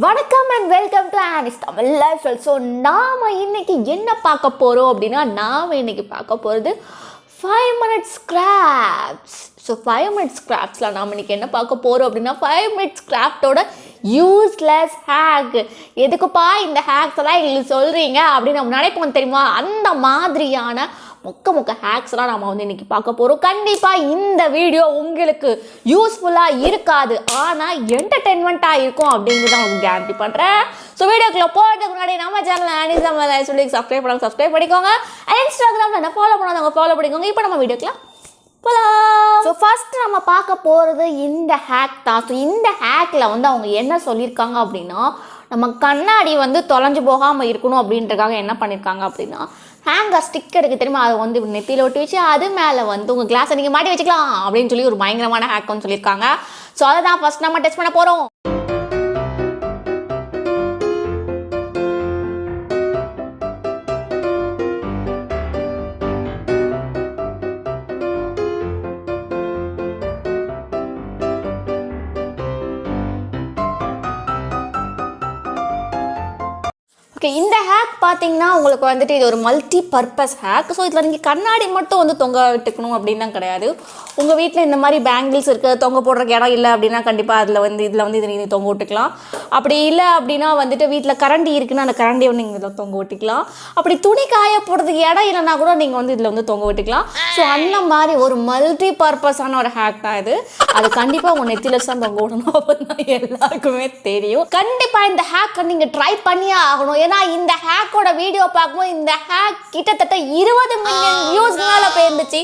வணக்கம் and welcome to anislifestyle. So நாம் இன்னைக்கு என்ன பார்க்க போகிறோம் அப்படின்னா இன்னைக்கு பார்க்க போகிறது 5 minute scraps. ஸோ 5 minute scrapஸில் நாம் இன்னைக்கு என்ன பார்க்க போகிறோம் அப்படின்னா 5 minute scrapஸோட யூஸ்லெஸ் ஹேக். எதுக்குப்பா இந்த ஹேக்ஸ் எல்லாம் எங்களுக்கு சொல்கிறீங்க அப்படின்னு நம்ம நினைப்போம் தெரியுமா? அந்த மாதிரியான மொக்க ஹேக்ஸ்லாம் நம்ம வந்து இன்றைக்கி பார்க்க போகிறோம். கண்டிப்பாக இந்த வீடியோ உங்களுக்கு யூஸ்ஃபுல்லாக இருக்காது, ஆனால் என்டர்டெயின்மெண்ட்டாக இருக்கும் அப்படிங்கிறத உங்களுக்கு கேரண்டி பண்ணுறேன். ஸோ வீடியோக்குள்ளே போகிறதுக்கு முன்னாடி நம்ம சேனல் anislifestyle சப்ஸ்கிரைப் பண்ணிக்கோங்க. இன்ஸ்டாகிராமில் என்ன ஃபாலோ பண்ணாதவங்க ஃபாலோ பண்ணிக்கோங்க. இப்போ நம்ம வீடியோக்குள்ள போகலாம். ஸோ ஃபஸ்ட்டு நம்ம பார்க்க போகிறது இந்த ஹேக் தான். ஸோ இந்த ஹேக்கில் வந்து அவங்க என்ன சொல்லியிருக்காங்க அப்படின்னா, நம்ம கண்ணாடி வந்து தொலைஞ்சு போகாமல் இருக்கணும் அப்படின்றதுக்காக என்ன பண்ணியிருக்காங்க அப்படின்னா, ஹேங்கர் ஸ்டிக்கர் இருக்குது தெரியுமா, அதை வந்து நெத்தியில் ஒட்டி வச்சு அது மேலே வந்து உங்கள் கிளாஸை நீங்கள் மாட்டி வச்சுக்கலாம் அப்படின்னு சொல்லி ஒரு பயங்கரமான ஹேக்குன்னு சொல்லியிருக்காங்க. ஸோ அதை தான் ஃபஸ்ட் நம்ம டெஸ்ட் பண்ண போகிறோம். ஓகே, இந்த ஹேக் பார்த்தீங்கன்னா உங்களுக்கு வந்துட்டு இது ஒரு மல்டி பர்பஸ் ஹேக். ஸோ இதில் நீங்கள் கண்ணாடி மட்டும் வந்து தொங்க விட்டுக்கணும் அப்படின்னு தான் கிடையாது. உங்கள் வீட்டில் இந்த மாதிரி பேங்கிள்ஸ் இருக்குது, தொங்க போடுறக்கு இடம் இல்லை அப்படின்னா கண்டிப்பாக இதில் வந்து இதை நீங்கள் தொங்க விட்டுக்கலாம். அப்படி இல்லை அப்படின்னா வந்துட்டு வீட்டில் கரண்டி இருக்குன்னா அந்த கரண்டியை வந்து நீங்கள் இதில் தொங்க விட்டுக்கலாம். அப்படி துணி காய போடுறதுக்கு இடம் இல்லைன்னா கூட நீங்கள் வந்து இதில் வந்து தொங்க விட்டுக்கலாம். ஸோ அந்த மாதிரி ஒரு மல்டி பர்பஸான ஒரு ஹேக் தான் இது. அது கண்டிப்பாக உங்கள் நெத்தியில் தான் தொங்க விடணும் அப்படின்னு எல்லாருக்குமே தெரியும். கண்டிப்பாக இந்த ஹேக்கை நீங்கள் ட்ரை பண்ணியே ஆகணும். ஏன்னா இந்த ஹேக்கோட வீடியோ பார்க்கும்போது இந்த ஹேக் கிட்டத்தட்ட 20 மில்லியன் வியூஸ் மேலே போயிருந்துச்சு.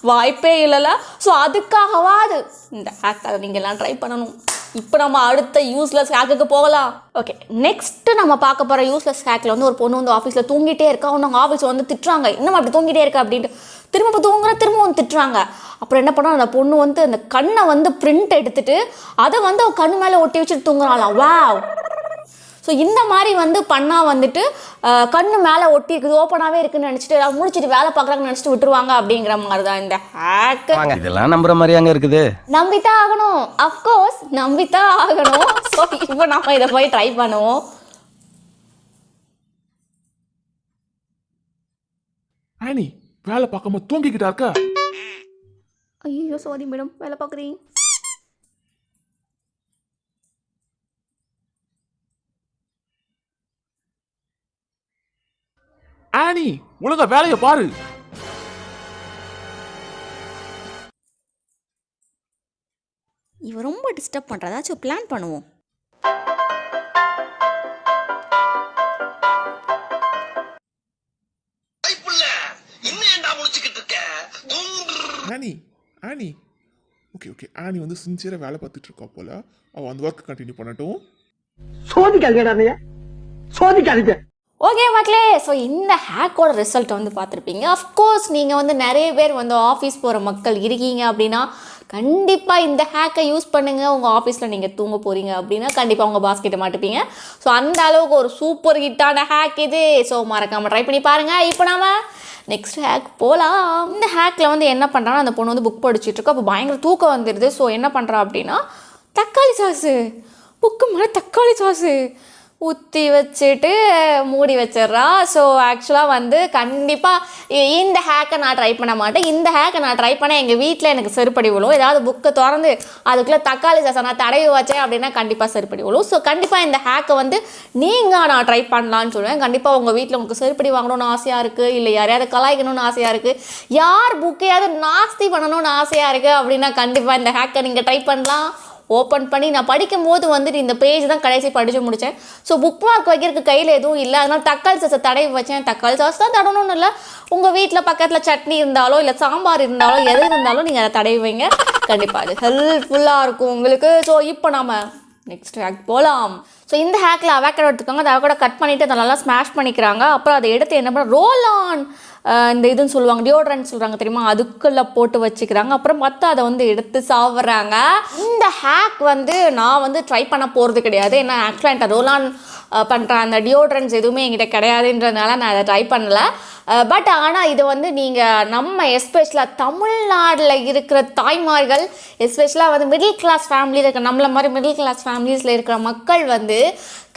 வாய்ப்பே இல்லைல்ல. ஸோ அதுக்காகவாது இந்த ஹேக் அதை நீங்கள் எல்லாம் ட்ரை பண்ணணும். இப்போ நம்ம அடுத்த யூஸ்லெஸ் ஹேக்குக்கு போகலாம். ஓகே, நெக்ஸ்ட்டு நம்ம பார்க்க போகிற யூஸ்லெஸ் ஹேக்கில் வந்து ஒரு பொண்ணு வந்து ஆஃபீஸில் தூங்கிட்டே இருக்கா. அவங்க ஆஃபீஸில் வந்து திட்டுறாங்க, இன்னும் அப்படி தூங்கிட்டே இருக்கா அப்படின்ட்டு. திரும்ப திரும்ப வந்து திட்டுறாங்க. அப்புறம் என்ன பண்ணா, அந்த பொண்ணு வந்து அந்த கண்ணை வந்து பிரிண்ட் எடுத்துட்டு அதை வந்து அவள் கண்ணு மேலே ஒட்டி வச்சுட்டு தூங்குறாளாம். வாவ்! ஸோ இந்த மாதிரி வந்து பண்ணால் வந்துட்டு கண்ணு மேலே ஒட்டி இருக்குது, ஓப்பனாகவே இருக்குன்னு நினச்சிட்டு முடிச்சுட்டு வேலை பார்க்குறாங்கன்னு நினச்சிட்டு விட்டுருவாங்க அப்படிங்கிற மாதிரி தான் இந்த ஹேக். இதெல்லாம் நம்புற மாதிரி அங்கே இருக்குது. நம்பித்தான் ஆகணும், அஃப்கோர்ஸ் நம்பித்தான் ஆகணும். ஸோ இப்போ நம்ம இதை போய் ட்ரை பண்ணுவோம். ஆனி, வேலை பார்க்காம தூங்கிக்கிட்டா இருக்க? ஐயோ சாரி மேடம், வேலை பார்க்குறீங்க. ஆனி, ஒழுங்கா வேலையை பாரு. இவ ரொம்ப டிஸ்டர்ப் பண்றதாச்சும் பிளான் பண்ணுவோம். ஆனி ஆனி ஓகே ஆனி வந்து சின்சியரா வேலை பார்த்துட்டு இருக்கா போல. அவ அந்த ஒர்க் கண்டினியூ பண்ணட்டும். சோதிக்காதீங்க. ஓகே மக்களே, ஸோ இந்த ஹேக்கோட ரிசல்ட் வந்து பார்த்துருப்பீங்க. அஃப்கோர்ஸ் நீங்கள் வந்து நிறைய பேர் வந்து ஆஃபீஸ் போகிற மக்கள் இருக்கீங்க அப்படின்னா கண்டிப்பாக இந்த ஹேக்கை யூஸ் பண்ணுங்கள். உங்கள் ஆஃபீஸில் நீங்கள் தூங்க போகிறீங்க அப்படின்னா கண்டிப்பாக உங்கள் பாஸ்கெட்டை மாட்டுப்பீங்க. ஸோ அந்த அளவுக்கு ஒரு சூப்பர் ஹிட்டான ஹேக் இது. ஸோ மறக்காமல் ட்ரை பண்ணி பாருங்கள். இப்போ நாம நெக்ஸ்ட் ஹேக் போகலாம். இந்த ஹேக்கில் வந்து என்ன பண்ணுறான்னா, அந்த பொண்ணு வந்து புக் படிச்சுட்ருக்கோம். அப்போ பயங்கர தூக்கம் வந்துடுது. ஸோ என்ன பண்ணுறா அப்படின்னா, தக்காளி சாஸு, புக்கு மேலே தக்காளி சாஸு ஊற்றி வச்சுட்டு மூடி வச்சிட்றா. ஸோ ஆக்சுவலாக வந்து கண்டிப்பாக இந்த ஹேக்கை நான் ட்ரை பண்ண மாட்டேன். இந்த ஹேக்கை நான் ட்ரை பண்ண எங்கள் வீட்டில் எனக்கு செருப்படி விழும். ஏதாவது புக்கை திறந்து அதுக்குள்ளே தக்காளி சாஸை நான் தடவி வச்சேன் அப்படின்னா கண்டிப்பாக செருப்படி விழும். ஸோ கண்டிப்பாக இந்த ஹேக்கை வந்து நான் ட்ரை பண்ணலான்னு சொல்லுவேன். கண்டிப்பாக உங்கள் வீட்டில் உங்களுக்கு செருப்படி வாங்கணும்னு ஆசையாக இருக்குது, இல்லை யாரையாவது கலாய்க்கணும்னு ஆசையாக இருக்குது, யார் புக்கையாவது நாஸ்தி பண்ணணும்னு ஆசையாக இருக்குது அப்படின்னா கண்டிப்பாக இந்த ஹேக்கை நீங்கள் ட்ரை பண்ணலாம். ஓப்பன் பண்ணி நான் படிக்கும் போது வந்துட்டு இந்த பேஜ் தான் கடைசி படித்து முடித்தேன். ஸோ புக் மார்க் வைக்கிறதுக்கு கையில் எதுவும் இல்லை, அதனால் தக்காளி சாஸை தடவி வச்சேன். தக்காளி சாஸ் தான் தடணும்னு இல்லை, உங்கள் வீட்டில் பக்கத்தில் சட்னி இருந்தாலோ இல்லை சாம்பார் இருந்தாலோ எது இருந்தாலும் நீங்கள் அதை தடவி வைங்க. கண்டிப்பாக அது ஹெல்ப்ஃபுல்லாக இருக்கும் உங்களுக்கு. ஸோ இப்போ நம்ம நெக்ஸ்ட் ஹேக் போகலாம். ஸோ இந்த ஹேக்கில் அவகேடோ எடுத்துக்காங்க. அந்த அவகேடோ கட் பண்ணிவிட்டு அதை நல்லா ஸ்மாஷ் பண்ணிக்கிறாங்க. அப்புறம் அதை எடுத்து என்ன பண்ண, ரோல் ஆன் இந்த இதுன்னு சொல்லுவாங்க, டியோட்ரண்ட் சொல்கிறாங்க தெரியுமா, அதுக்குள்ளே போட்டு வச்சுக்கிறாங்க. அப்புறம் மற்ற அதை வந்து எடுத்து சாப்பிட்றாங்க. இந்த ஹேக் வந்து நான் வந்து ட்ரை பண்ண போகிறது கிடையாது. ஏன்னா ஆக்சுவலாக என்கிட்ட ரோல் ஆன் பண்ணுற அந்த டியோட்ரன்ஸ் எதுவுமே என்கிட்ட கிடையாதுன்றதுனால நான் அதை ட்ரை பண்ணல. பட் ஆனால் இது வந்து நீங்கள் நம்ம எஸ்பெஷலாக தமிழ்நாட்டில் இருக்கிற தாய்மார்கள், எஸ்பெஷலாக வந்து மிடில் கிளாஸ் ஃபேமிலியில் இருக்கிற நம்மள மாதிரி மிடில் கிளாஸ் ஃபேமிலிஸில் இருக்கிற மக்கள் வந்து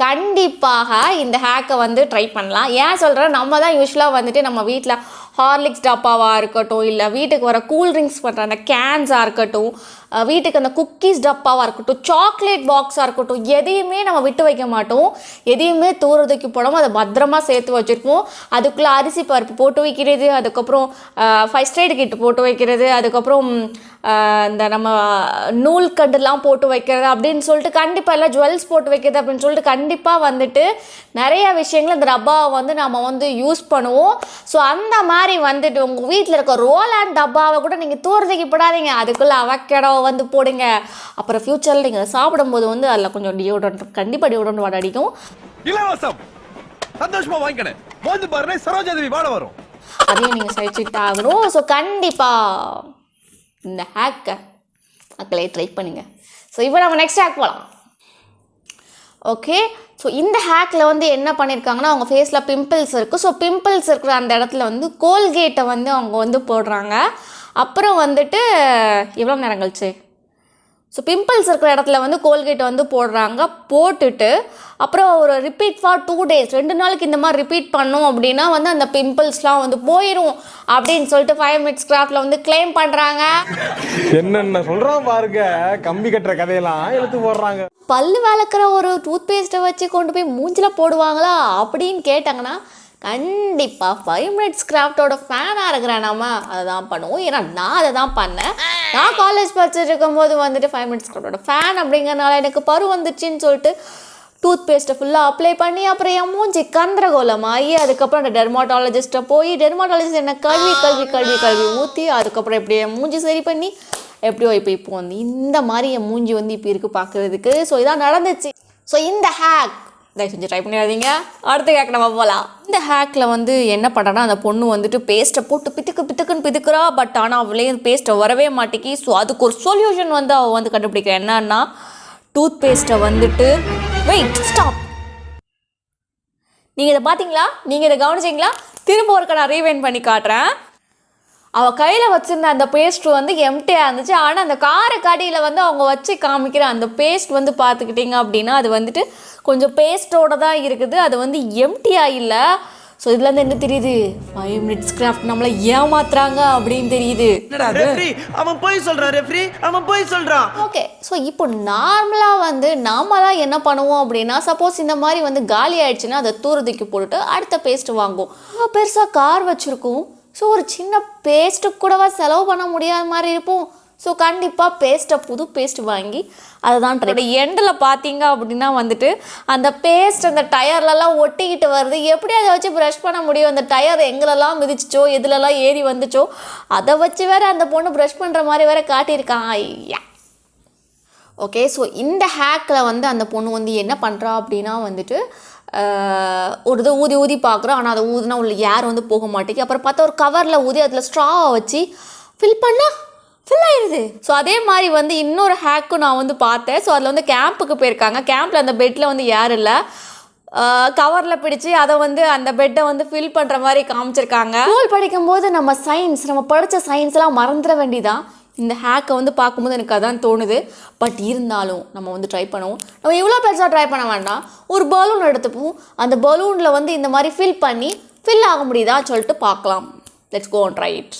கண்டிப்பாக இந்த ஹேக்கை வந்து ட்ரை பண்ணலாம். ஏன் சொல்கிறேன், நம்ம தான் யூஸ்வலாக வந்துட்டு நம்ம வீட்டில் ஹார்லிக்ஸ் டப்பாவாக இருக்கட்டும், இல்லை வீட்டுக்கு வர கூல்ட்ரிங்க்ஸ் பண்ணுற அந்த கேன்ஸாக இருக்கட்டும், வீட்டுக்கு அந்த குக்கீஸ் டப்பாவாக இருக்கட்டும், சாக்லேட் பாக்ஸாக இருக்கட்டும், எதையுமே நம்ம விட்டு வைக்க மாட்டோம். எதையுமே தூரத்துக்கு போடாமல் அதை பத்திரமா சேர்த்து வச்சுருப்போம். அதுக்குள்ளே அரிசி பருப்பு போட்டு வைக்கிறது, அதுக்கப்புறம் ஃபர்ஸ்ட் எய்ட் கிட் போட்டு வைக்கிறது, அதுக்கப்புறம் இந்த நம்ம நூல்கண்டுலாம் போட்டு வைக்கிறது அப்படின்னு சொல்லிட்டு கண்டிப்பாக எல்லாம் ஜுவல்ஸ் போட்டு வைக்கிறது அப்படின்னு சொல்லிட்டு கண்டிப்பாக வந்துட்டு நிறைய விஷயங்கள் இந்த டப்பாவை வந்து நம்ம வந்து யூஸ் பண்ணுவோம். ஸோ அந்த மாதிரி வந்துட்டு உங்கள் வீட்டில் இருக்க ரோல் அண்ட் டப்பாவை கூட நீங்கள் தூரத்துக்கு போடாதீங்க, அதுக்குள்ளே அவக்கேடோ வந்து போடுங்க. அப்புறம் ஃப்யூச்சரில் நீங்கள் சாப்பிடும்போது வந்து அதில் கொஞ்சம் டியோட்ரண்ட், கண்டிப்பாக டியோட்ரண்ட் வாட அடிக்கும். இலவசம் சந்தோஷமா வாங்கிக்கணும். மோந்து பாருங்க சரோஜாதேவி வாட வரும், அதையும் நீங்கள் சகிச்சுட்டு ஆகணும். ஸோ கண்டிப்பாக இந்த ஹேக்கை மக்களே ட்ரை பண்ணுங்கள். ஸோ இப்போ நம்ம நெக்ஸ்ட் ஹேக் போகலாம். ஓகே, ஸோ இந்த ஹேக்கில் வந்து என்ன பண்ணியிருக்காங்கன்னா, அவங்க ஃபேஸில் பிம்பிள்ஸ் இருக்குது. ஸோ பிம்பிள்ஸ் இருக்கிற அந்த இடத்துல வந்து கோல்கேட்டை வந்து அவங்க வந்து போடுறாங்க. அப்புறம் வந்துட்டு எவ்வளோ நேரம் கழிச்சு, ஸோ பிம்பிள்ஸ் இருக்கிற இடத்துல வந்து கோல்கேட்டை வந்து போடுறாங்க. போட்டுட்டு அப்புறம் ஒரு ரிப்பீட் ஃபார் 2 days, 2 நாளைக்கு இந்த மாதிரி ரிப்பீட் பண்ணோம் அப்படின்னா வந்து அந்த பிம்பிள்ஸ்லாம் வந்து போயிடும் அப்படின்னு சொல்லிட்டு 5 minutes கிராஃப்டில் வந்து கிளைம் பண்ணுறாங்க. என்னென்ன சொல்கிறான் பாருங்க, கம்பி கட்டுற கதையெல்லாம் எடுத்து போடுறாங்க. பல்லு விளக்குற ஒரு டூத் பேஸ்ட்டை வச்சு கொண்டு போய் மூஞ்சில் போடுவாங்களா அப்படின்னு கேட்டாங்கன்னா கண்டிப்பாக 5 minutes கிராஃப்டோட ஃபேனாக இருக்கிறேன் நம்ம அதை தான் பண்ணுவோம். ஏன்னா நான் அதை தான் பண்ணேன். நான் காலேஜ் படிச்சுட்டு இருக்கும்போது வந்துட்டு 5 minutes கிராஃப்டோட ஃபேன் அப்படிங்கிறனால எனக்கு பரு வந்துச்சுன்னு சொல்லிட்டு டூத் பேஸ்ட்டை ஃபுல்லாக அப்ளை பண்ணி அப்புறம் என் மூஞ்சி கந்தரகோலமாகி அதுக்கப்புறம் அந்த டெர்மாட்டாலஜிஸ்ட்டை போய் டெர்மாட்டாலஜிஸ்ட் என்ன கல்வி ஊற்றி அதுக்கப்புறம் எப்படி என் மூஞ்சி சரி பண்ணி எப்படியோ இப்போ வந்து இந்த மாதிரி என் மூஞ்சி வந்து இப்போ இருக்குது பார்க்குறதுக்கு. ஸோ இதான் நடந்துச்சு. ஸோ இந்த ஹேக் தயவு செஞ்சு ட்ரை பண்ணிடாதீங்க. அடுத்த ஹேக் நம்ம போகலாம். இந்த ஹேக்கில் வந்து என்ன பண்ணுறேன்னா, அந்த பொண்ணு வந்துட்டு பேஸ்ட்டை போட்டு பித்துக்குன்னு பிதுக்குறா. பட் ஆனால் அவளே பேஸ்ட்டை வரவே மாட்டேங்கி. ஸோ அதுக்கு ஒரு சொல்யூஷன் வந்து அவள் வந்து கண்டுபிடிக்கிறா. என்னன்னா, டூத் பேஸ்ட்டை வந்துட்டு வெயிட் ஸ்டாப், நீங்கள் இதை பார்த்தீங்களா, நீங்கள் இதை கவனிச்சிங்களா, திரும்ப ஒருக்க நான் ரீவைண்ட் பண்ணி காட்டுறேன். அவள் கையில் வச்சுருந்த அந்த பேஸ்ட் வந்து எம்டியாக இருந்துச்சு. ஆனால் அந்த காரைக்காடியில் வந்து அவங்க வச்சு காமிக்கிற அந்த பேஸ்ட் வந்து பார்த்துக்கிட்டிங்க அப்படின்னா அது வந்துட்டு கொஞ்சம் பேஸ்ட்டோட தான் இருக்குது, அது வந்து எம்டியாக இல்லை. ஸோ இதுலேருந்து என்ன தெரியுது, 5 minutes கிராஃப்ட் நம்மளை ஏமாத்துறாங்க அப்படின்னு தெரியுது. அவன் போய் சொல்றான் ரெஃப்ரி, அவன் போய் சொல்றான். ஓகே, ஸோ இப்போ நார்மலாக வந்து நாமலாம் என்ன பண்ணுவோம் அப்படின்னா, சப்போஸ் இந்த மாதிரி வந்து காலி ஆயிடுச்சுன்னா அதை தூரத்துக்கு போட்டுட்டு அடுத்த பேஸ்ட் வாங்குவோம். பெருசாக கார் வச்சுருக்கோம். ஸோ ஒரு சின்ன பேஸ்ட்டுக்கு கூடவா செலவு பண்ண முடியாத மாதிரி இருப்போம். ஸோ கண்டிப்பாக புது பேஸ்ட் வாங்கி அதை தான் ட்ரை. எண்டில் பார்த்தீங்க அப்படின்னா வந்துட்டு அந்த பேஸ்ட் அந்த டயர்லலாம் ஒட்டிக்கிட்டு வருது. எப்படி அதை வச்சு ப்ரஷ் பண்ண முடியும்? அந்த டயர் எங்களெல்லாம் மிதிச்சிச்சோ எதுலலாம் ஏறி வந்துச்சோ அதை வச்சு வேறு அந்த பொண்ணு ப்ரஷ் பண்ணுற மாதிரி வேறு காட்டியிருக்கான். ஐயா, ஓகே. ஸோ இந்த ஹேக்கில் வந்து அந்த பொண்ணு வந்து என்ன பண்ணுறா அப்படின்னா வந்துட்டு ஒரு இது ஊதி பார்க்குறோம். ஆனால் அதை ஊதுனா உள்ள ஏர் வந்து போக மாட்டேங்குது. அப்புறம் பார்த்தா ஒரு கவரில் ஊதி அதில் ஸ்ட்ராவை வச்சு ஃபில் பண்ணால் ஃபில் ஆயிடுது. ஸோ அதே மாதிரி வந்து இன்னொரு ஹேக்கும் நான் வந்து பார்த்தேன். ஸோ அதில் வந்து கேம்புக்கு போயிருக்காங்க. கேம்பில் அந்த பெட்டில் வந்து ஏர் இல்லை, கவரில் பிடிச்சி அதை வந்து அந்த பெட்டை வந்து ஃபில் பண்ணுற மாதிரி காமிச்சிருக்காங்க. ஸ்கூல் படிக்கும்போது நம்ம படித்த சயின்ஸ்லாம் மறந்துட வேண்டியதான். இந்த ஹேக்கை வந்து பார்க்கும்போது எனக்கு அதான் தோணுது. பட் இருந்தாலும் நம்ம வந்து ட்ரை பண்ணுவோம். நம்ம இவ்வளோ பெருசாக ட்ரை பண்ண வேண்டாம். ஒரு பலூன் எடுத்துப்போம். அந்த பலூனில் வந்து இந்த மாதிரி ஃபில் ஆக முடியுதான்னு சொல்லிட்டு பார்க்கலாம். Let's go and try it.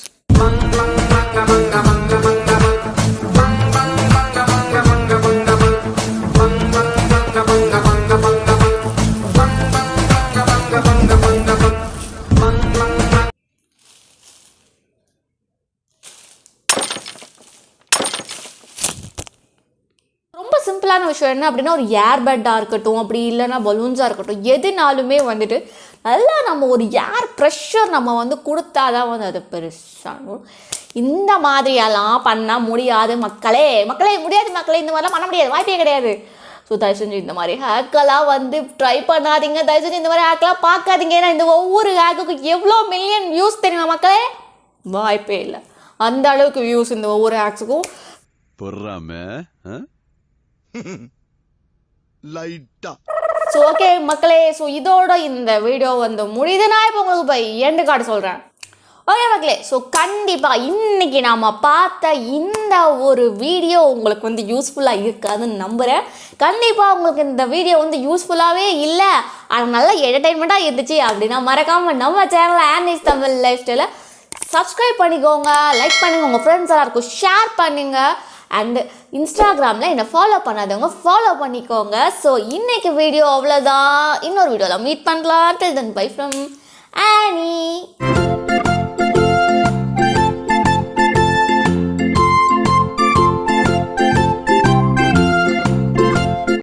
சிம்பிளான விஷயம் என்ன அப்படின்னா, ஒரு ஏர் பெட்டாக இருக்கட்டும், அப்படி இல்லைன்னா பலூன்ஸாக இருக்கட்டும், எதுனாலுமே வந்துட்டு நல்லா நம்ம ஒரு ஏர் ப்ரெஷர் நம்ம வந்து கொடுத்தாதான் வந்து அது பெருசாகும். இந்த மாதிரியெல்லாம் பண்ணால் முடியாது மக்களே, முடியாது மக்களே, இந்த மாதிரிலாம் பண்ண முடியாது, வாய்ப்பே கிடையாது. ஸோ தயவு செஞ்சு இந்த மாதிரி ஹேக்கெல்லாம் வந்து ட்ரை பண்ணாதீங்க. தயவு செஞ்சு இந்த மாதிரி ஹேக்கெல்லாம் பார்க்காதீங்க. ஏன்னா இந்த ஒவ்வொரு ஹேக்குக்கும் எவ்வளோ மில்லியன் வியூஸ் தெரியுமா மக்களே? வாய்ப்பே இல்லை. அந்த அளவுக்கு வியூஸ் இந்த ஒவ்வொரு ஹேக்ஸுக்கும். பொறாம லைட்டா ஸோ ஓகே மக்களே, ஸோ இதோட இந்த வீடியோ வந்து முடியுது. நான் இப்போ உங்களுக்கு இப்போ எண்டு கார்டு சொல்கிறேன். ஓகே மக்களே, ஸோ கண்டிப்பாக இன்றைக்கி நாம் பார்த்த இந்த ஒரு வீடியோ உங்களுக்கு வந்து யூஸ்ஃபுல்லாக இருக்காதுன்னு நம்புகிறேன். கண்டிப்பாக உங்களுக்கு இந்த வீடியோ வந்து யூஸ்ஃபுல்லாகவே இல்லை, அது நல்ல என்டர்டைன்மெண்ட்டாக இருந்துச்சு அப்படின்னா மறக்காமல் நம்ம சேனலை ஆனிஸ் தமிழ் லைஃப் ஸ்டைலை சப்ஸ்கிரைப் பண்ணிக்கோங்க, லைக் பண்ணுங்கள், உங்கள் ஃப்ரெண்ட்ஸ் எல்லாருக்கும் ஷேர் பண்ணுங்கள். அண்டு இன்ஸ்டாகிராமில் என்னை ஃபாலோ பண்ணாதவங்க ஃபாலோ பண்ணிக்கோங்க. ஸோ இன்றைக்கி வீடியோ அவ்வளோதான். இன்னொரு வீடியோவில் மீட் பண்ணலாம். டில் தென் பை ஃப்ரம் ஆனி.